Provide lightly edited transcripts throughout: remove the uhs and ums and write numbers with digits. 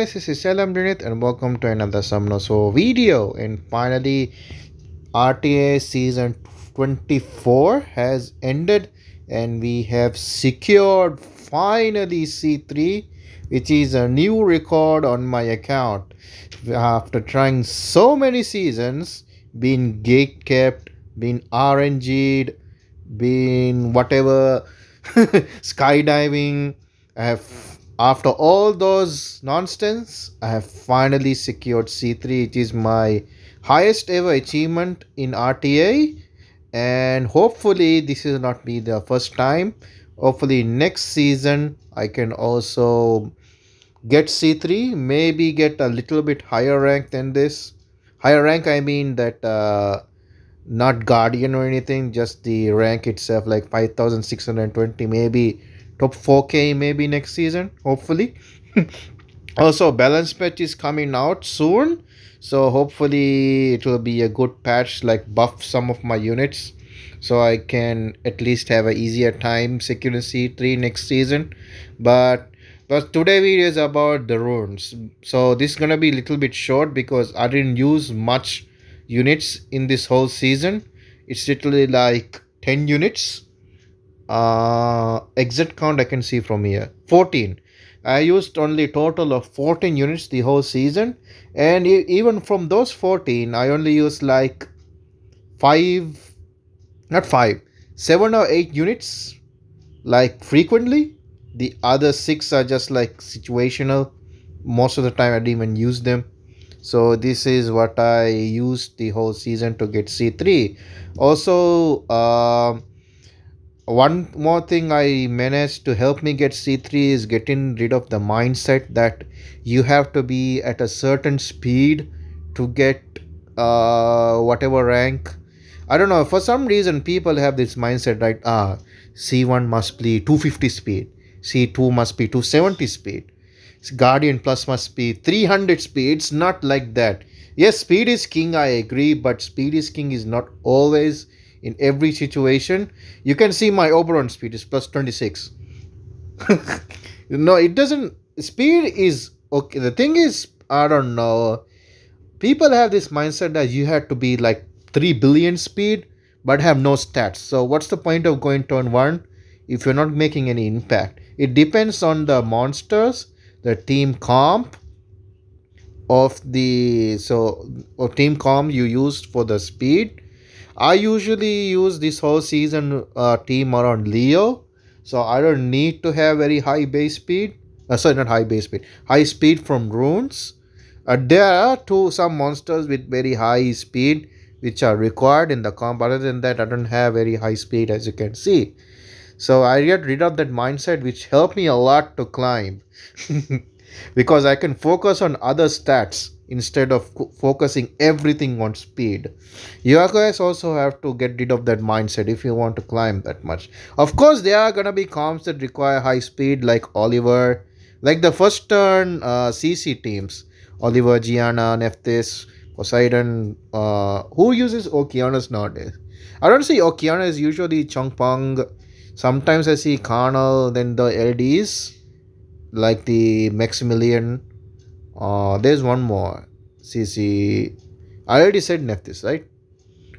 guys, this is Salam Dinit and welcome to another Samno So video. And finally, RTA season 24 has ended and we have secured finally C3, which is a new record on my account. After trying so many seasons, being gate kept, being RNG'd, being whatever, skydiving. I have After all those nonsense, I have finally secured C3. It is my highest ever achievement in RTA, and hopefully this will not be the first time. Hopefully next season I can also get C3, maybe get a little bit higher rank than this. Higher rank, I mean that not guardian or anything, just the rank itself, like 5620, maybe top 4K maybe next season, hopefully. Also, balance patch is coming out soon, so hopefully it will be a good patch, like buff some of my units, so I can at least have a easier time securing C3 next season. But today video is about the runes, so this is gonna be a little bit short because I didn't use much units in this whole season. It's literally like 10 units. Exit count I can see from here, 14. I used only total of 14 units the whole season, and even from those 14 I only used like 5, not 5, 7 or 8 units like frequently. The other 6 are just like situational. Most of the time I didn't even use them. So this is what I used the whole season to get C3. Also, one more thing I managed to help me get C3 is getting rid of the mindset that you have to be at a certain speed to get whatever rank. I don't know, for some reason people have this mindset, right? C1 must be 250 speed, C2 must be 270 speed, Guardian Plus must be 300 speed. It's not like that. Yes, speed is king, I agree, but speed is king is not always in every situation. You can see my Oberon speed is plus 26. No, it doesn't. Speed is okay. The thing is, I don't know. People have this mindset that you have to be like 3 billion speed but have no stats. So, what's the point of going turn 1 if you're not making any impact? It depends on the monsters, the team comp of the team comp you used for the speed. I usually use this whole season team around Leo, so I don't need to have very high base speed. Sorry, not high base speed, high speed from runes. There are some monsters with very high speed which are required in the comp. Other than that, I don't have very high speed, as you can see. So I get rid of that mindset, which helped me a lot to climb. Because I can focus on other stats instead of focusing everything on speed. You guys also have to get rid of that mindset if you want to climb that much. Of course, there are gonna be comps that require high speed, like Oliver, like the first turn CC teams, Oliver, Gianna, Nephthys, Poseidon. Who uses Okeanos nowadays? I don't see Okeanos, usually Chongpong. Sometimes I see Carnal, then the LDs like the Maximilian. There's one more. CC. I already said Nephthys, right?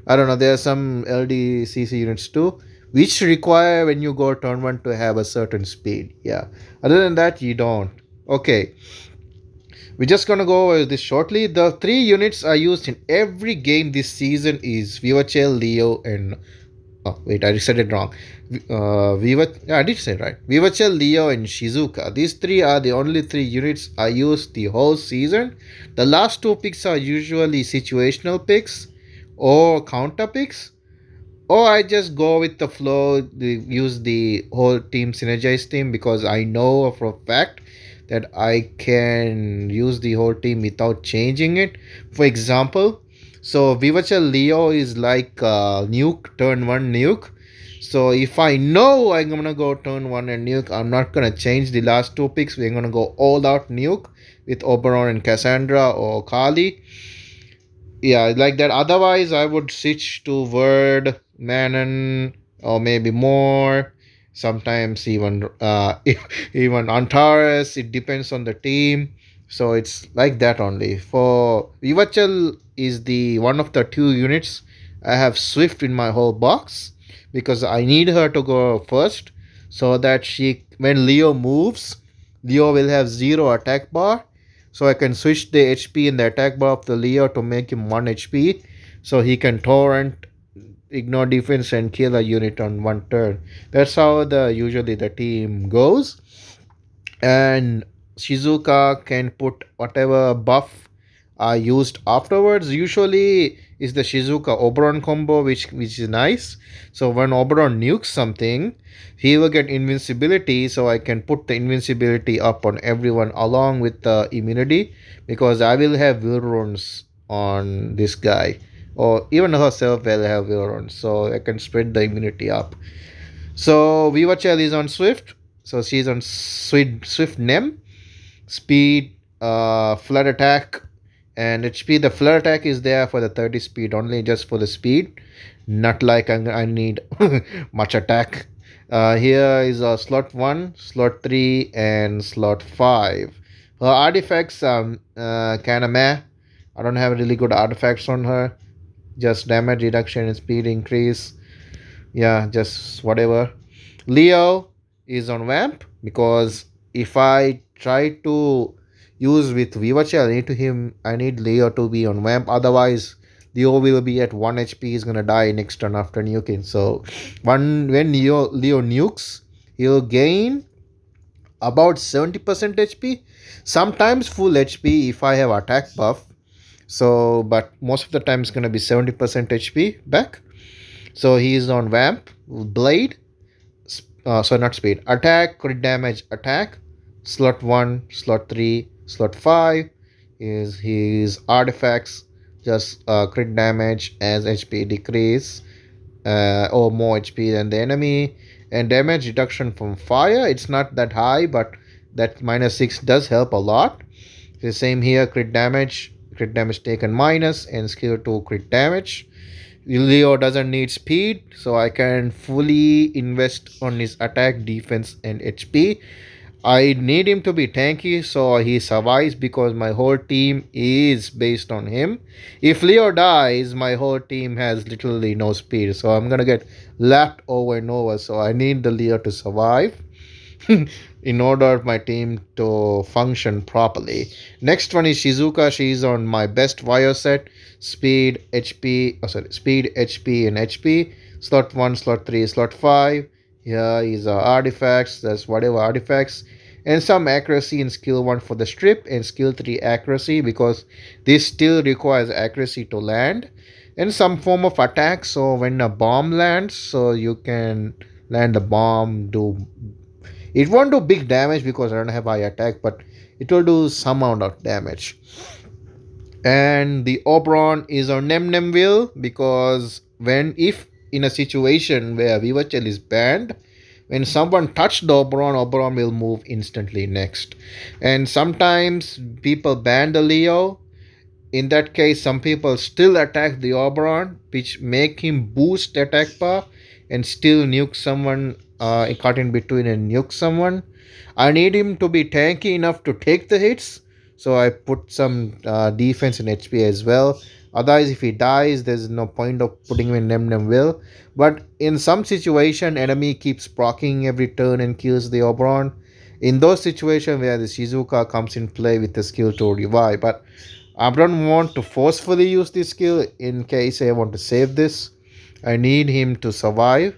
I don't know. There are some LD CC units too, which require when you go turn 1 to have a certain speed. Yeah. Other than that, you don't. Okay. We're just gonna go over this shortly. The 3 units I used in every game this season is Vivachel, Leo, and oh, wait, I said it wrong. Yeah, I did say it right. Vivachel, Leo, and Shizuka. These 3 are the only 3 units I use the whole season. The last 2 picks are usually situational picks or counter picks. Or I just go with the flow, use the whole team synergize team, because I know for a fact that I can use the whole team without changing it. For example, so Vivachal Leo is like nuke, turn 1 nuke. So if I know I'm gonna go turn 1 and nuke, I'm not gonna change the last 2 picks. We're gonna go all out nuke with Oberon and Cassandra or Kali. Yeah, like that. Otherwise, I would switch to Word, Manon, or maybe more. Sometimes even even Antares. It depends on the team. So it's like that only. For Vivachal is the one of the two units I have Swift in my whole box because I need her to go first so that she when Leo moves, Leo will have zero attack bar. So I can switch the HP in the attack bar of the Leo to make him 1 HP so he can torrent, ignore defense and kill a unit on one turn. That's how the usually the team goes. And Shizuka can put whatever buff are used afterwards. Usually is the Shizuka Oberon combo, which is nice. So when Oberon nukes something, he will get invincibility. So I can put the invincibility up on everyone along with the immunity because I will have will runes on this guy, or even herself will have will runes. So I can spread the immunity up. So Viva Chell is on Swift. So she's on Swift Nem, speed, flood attack, and HP. The flood attack is there for the 30 speed only, just for the speed. Not like I need much attack. Here is slot 1, slot 3, and slot 5. Her artifacts kind of meh. I don't have really good artifacts on her. Just damage reduction and speed increase. Yeah, just whatever. Leo is on Vamp because if I try to use with Vivace, I need Leo to be on Vamp. Otherwise, Leo will be at 1 HP. He's gonna die next turn after nuking. So when Leo nukes, he'll gain about 70% HP. Sometimes full HP if I have attack buff. So but most of the time it's gonna be 70% HP back. So he is on Vamp, Blade, so not speed, attack, crit damage, attack, slot 1, slot 3, slot 5 is his artifacts, just crit damage as HP decrease, or more HP than the enemy, and damage reduction from fire. It's not that high, but that -6 does help a lot. The same here, crit damage taken minus, and skill 2 crit damage. Leo doesn't need speed, so I can fully invest on his attack, defense, and HP. I need him to be tanky so he survives because my whole team is based on him. If Leo dies, my whole team has literally no speed, so I'm gonna get lapped over and over. So I need the Leo to survive. In order my team to function properly. Next one is Shizuka. She's on my best wire set. Speed, HP, speed, HP, and HP. Slot 1, slot 3, slot 5. Here is artifacts. That's whatever artifacts. And some accuracy in skill 1 for the strip and skill 3 accuracy because this still requires accuracy to land. And some form of attack. So when a bomb lands, so you can land a bomb, do it won't do big damage because I don't have high attack, but it will do some amount of damage. And the Oberon is on Nemnemville because when if in a situation where Vivachel is banned, when someone touched the Oberon, Oberon will move instantly next. And sometimes people ban the Leo. In that case, some people still attack the Oberon, which make him boost attack power and still nuke someone, caught in between and nuke someone. I need him to be tanky enough to take the hits, so I put some defense and HP as well. Otherwise, if he dies, there's no point of putting him in Nem Will. But in some situation, enemy keeps proccing every turn and kills the Oberon. In those situations where the Shizuka comes in play with the skill to revive, but I don't want to forcefully use this skill in case I want to save this. I need him to survive.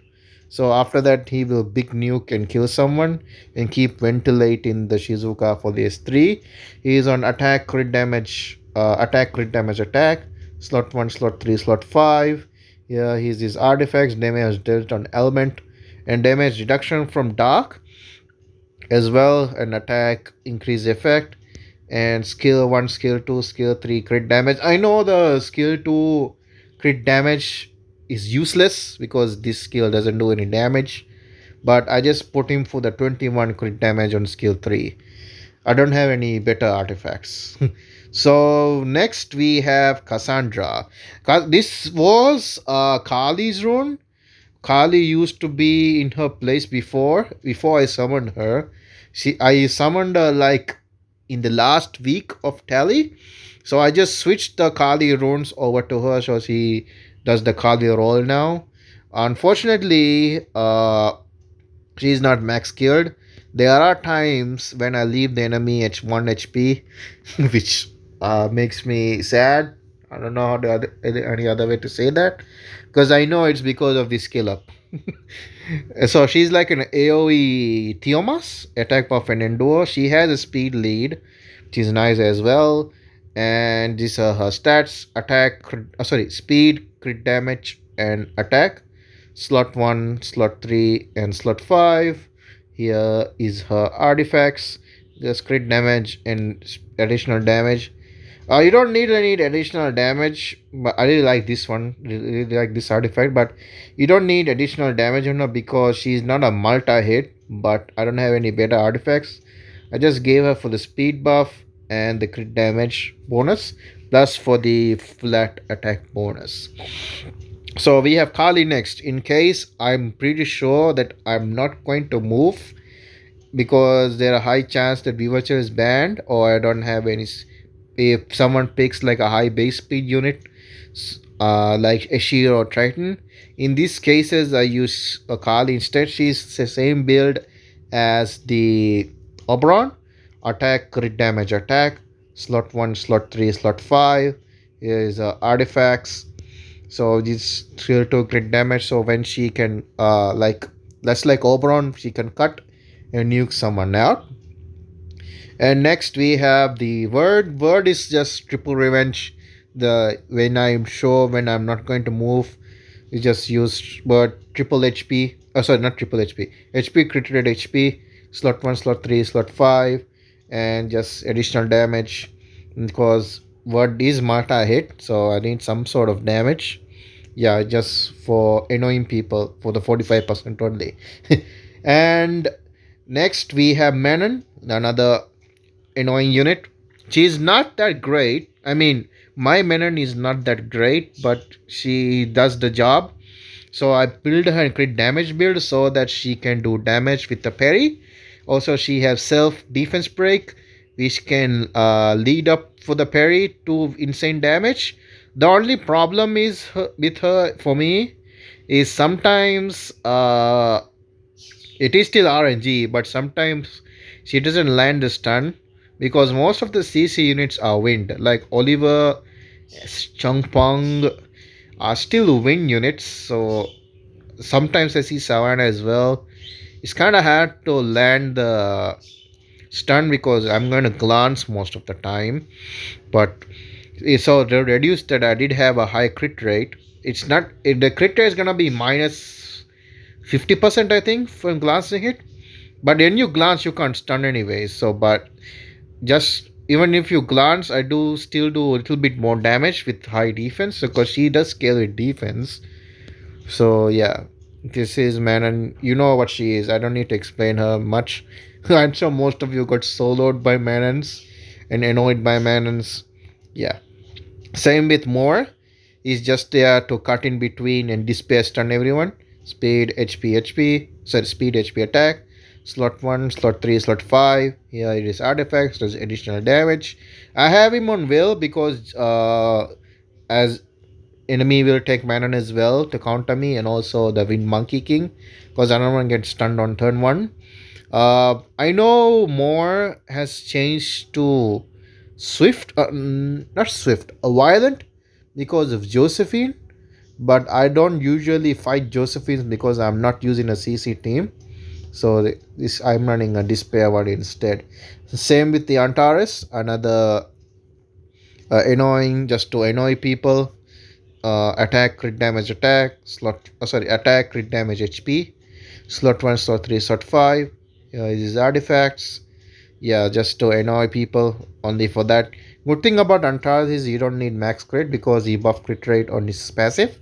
So after that, he will big nuke and kill someone and keep ventilating the Shizuka for the S3. He is on attack, crit damage, attack, crit damage, attack. Slot 1, slot 3, slot 5. Here he's his artifacts, damage dealt on element, and damage reduction from dark as well, an attack increase effect, and skill 1, skill 2, skill 3 crit damage. I know the skill 2 crit damage is useless because this skill doesn't do any damage, but I just put him for the 21 crit damage on skill 3. I don't have any better artifacts. So next we have Cassandra. This was Kali's rune. Kali used to be in her place before I summoned her. I summoned her like in the last week of Tally. So I just switched the Kali runes over to her, so she does the Kali roll now. Unfortunately, she's not max skilled. There are times when I leave the enemy at 1 HP, which makes me sad. I don't know how any other way to say that, because I know it's because of the skill up. So she's like an AoE Tiomas, attack buff and endure. She has a speed lead, which is nice as well. And these are her stats: attack, speed, crit damage, and attack. Slot 1, slot 3, and slot 5. Here is her artifacts: just crit damage and additional damage. You don't need any additional damage, but I really like this one. Really like this artifact, but you don't need additional damage on her because she's not a multi hit. But I don't have any better artifacts. I just gave her for the speed buff and the crit damage bonus, plus for the flat attack bonus. So we have Kali next. In case I'm pretty sure that I'm not going to move because there are high chance that Bewitcher is banned, or I don't have any. If someone picks like a high base speed unit, like Ashir or Triton, in these cases I use a Kali instead. She's the same build as the Oberon. Attack, crit damage, attack. Slot 1, slot 3, slot 5. Here is artifacts. So this 3 to crit damage. So when she can, that's like Oberon, she can cut and nuke someone out. And next we have the word. Word is just triple revenge. The when I'm sure when I'm not going to move, you just use word triple HP. Oh, sorry, not triple HP. HP crit rate HP. Slot 1, slot 3, slot 5, and just additional damage because word is multi hit, so I need some sort of damage. Yeah, just for annoying people for the 45% only. And next we have Manon, another annoying unit. She's not that great. I mean, my Manon is not that great, but she does the job. So I build her crit damage build so that she can do damage with the parry. Also, she has self defense break, which can lead up for the parry to insane damage. The only problem is with her for me is sometimes it is still RNG, but sometimes she doesn't land the stun because most of the CC units are wind, like Oliver, Changpong are still wind units. So sometimes I see Savannah as well. It's kind of hard to land the stun because I'm going to glance most of the time. But it's so reduced that I did have a high crit rate. It's not the crit rate is gonna be minus 50%, I think, from glancing it. But when you glance, you can't stun anyway. So, but just even if you glance, I do still do a little bit more damage with high defense because she does scale with defense. So yeah, this is Manon. You know what she is. I don't need to explain her much. I'm sure most of you got soloed by Manons and annoyed by Manons. Yeah. Same with more. He's just there to cut in between and display stun everyone. Speed, HP, HP. Sorry, speed, HP attack. Slot 1, slot 3, slot 5. Here it is artifacts, does additional damage. I have him on will because as enemy will take Manon as well to counter me, and also the Wind Monkey King because I don't want to get stunned on turn 1. I know more has changed to Swift, not Swift, a Violent because of Josephine, but I don't usually fight Josephine because I'm not using a CC team. So this I'm running a Despair one instead. Same with the Antares, another annoying just to annoy people. Attack, crit damage, attack, attack, crit damage, HP. Slot 1, slot 3, slot 5. These artifacts. Yeah, just to annoy people only for that. Good thing about Antares is you don't need max crit because he buff crit rate on his passive.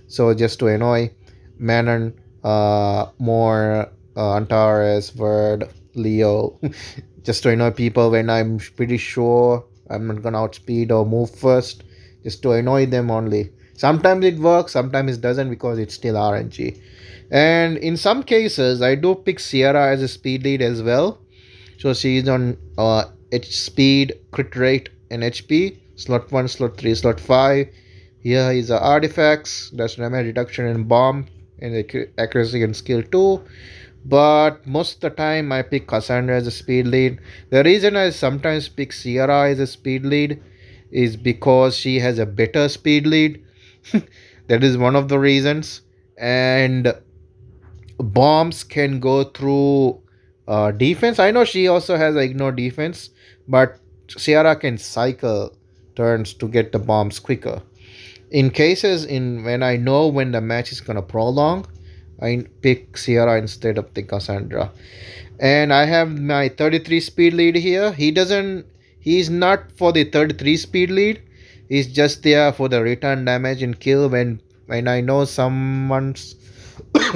So just to annoy Manon, more Antares, Word, Leo, just to annoy people when I'm pretty sure I'm not gonna outspeed or move first, just to annoy them only. Sometimes it works, sometimes it doesn't because it's still RNG. And in some cases, I do pick Sierra as a speed lead as well. So she's on H speed, crit rate, and HP. Slot 1, slot 3, slot 5. Here is the artifacts. That's damage reduction and bomb and accuracy and skill 2. But most of the time I pick Cassandra as a speed lead. The reason I sometimes pick Sierra as a speed lead is because she has a better speed lead. That is one of the reasons. And bombs can go through defense. I know she also has ignore defense, but Sierra can cycle turns to get the bombs quicker. In cases in when I know when the match is gonna prolong, I pick Sierra instead of the Cassandra. And I have my 33 speed lead here. He's not for the 33 speed lead. He's just there for the return damage and kill when I know someone's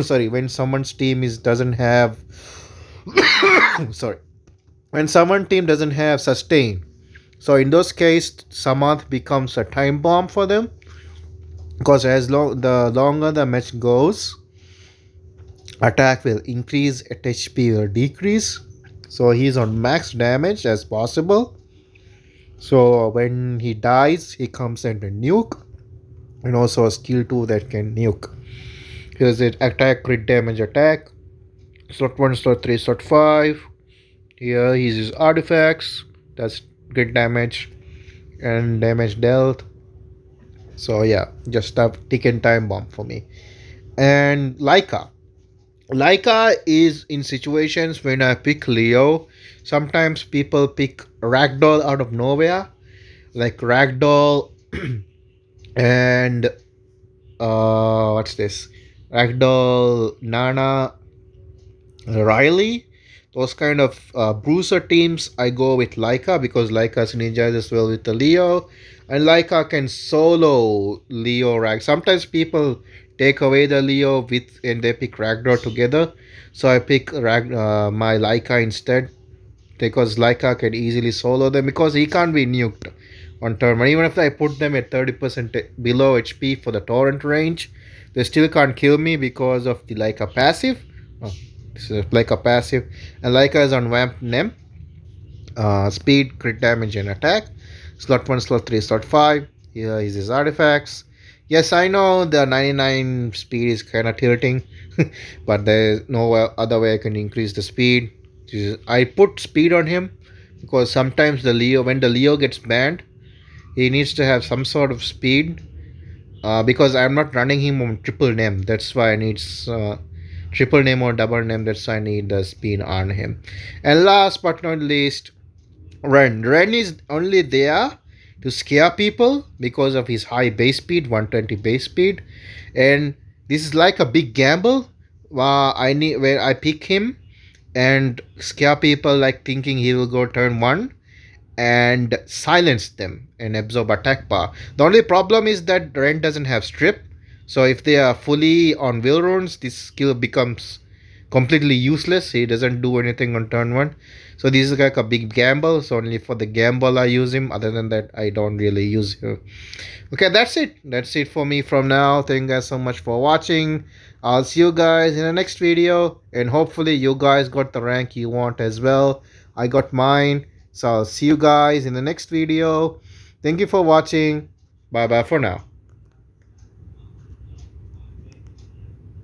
sorry, when someone's team is doesn't have sorry, when someone team doesn't have sustain. So in those case, Samath becomes a time bomb for them because the longer the match goes, attack will increase, HP will decrease. So he's on max damage as possible. So when he dies, he comes into nuke and also a skill 2 that can nuke. Here's it attack, crit damage attack. Slot 1, slot 3, slot 5. Here he's his artifacts. That's crit damage and damage dealt. So yeah, just a tick and time bomb for me. And Laika. Laika is in situations when I pick Leo. Sometimes people pick Ragdoll out of nowhere. Like Ragdoll and what's this? Ragdoll, Nana, Riley. Those kind of bruiser teams, I go with Laika because Laika synergizes as well with the Leo. And Laika can solo Leo Rag. Sometimes people take away the Leo with and they pick Ragdoll together. So I pick my Laika instead because Laika can easily solo them because he can't be nuked on turn 1. Even if I put them at 30% below HP for the torrent range, they still can't kill me because of the Laika passive. Oh, this is Laika passive. And Laika is on Vamp Nem. Speed, crit damage, and attack. Slot 1, slot 3, slot 5. Here is his artifacts. Yes, I know the 99 speed is kind of tilting, but there's no other way I can increase the speed. I put speed on him because sometimes when the Leo gets banned, he needs to have some sort of speed. Because I'm not running him on triple name. That's why I need triple name or double name. That's why I need the speed on him. And last but not least, Ren. Ren is only there to scare people because of his high base speed, 120 base speed, and this is like a big gamble. I need where I pick him and scare people like thinking he will go turn 1 and silence them and absorb attack bar. The only problem is that Ren doesn't have strip, so if they are fully on will runes, this skill becomes completely useless. He doesn't do anything on turn 1. So this is like a big gamble. So only for the gamble I use him. Other than that, I don't really use him. Okay, that's it. That's it for me from now. Thank you guys so much for watching. I'll see you guys in the next video. And hopefully you guys got the rank you want as well. I got mine. So I'll see you guys in the next video. Thank you for watching. Bye bye for now.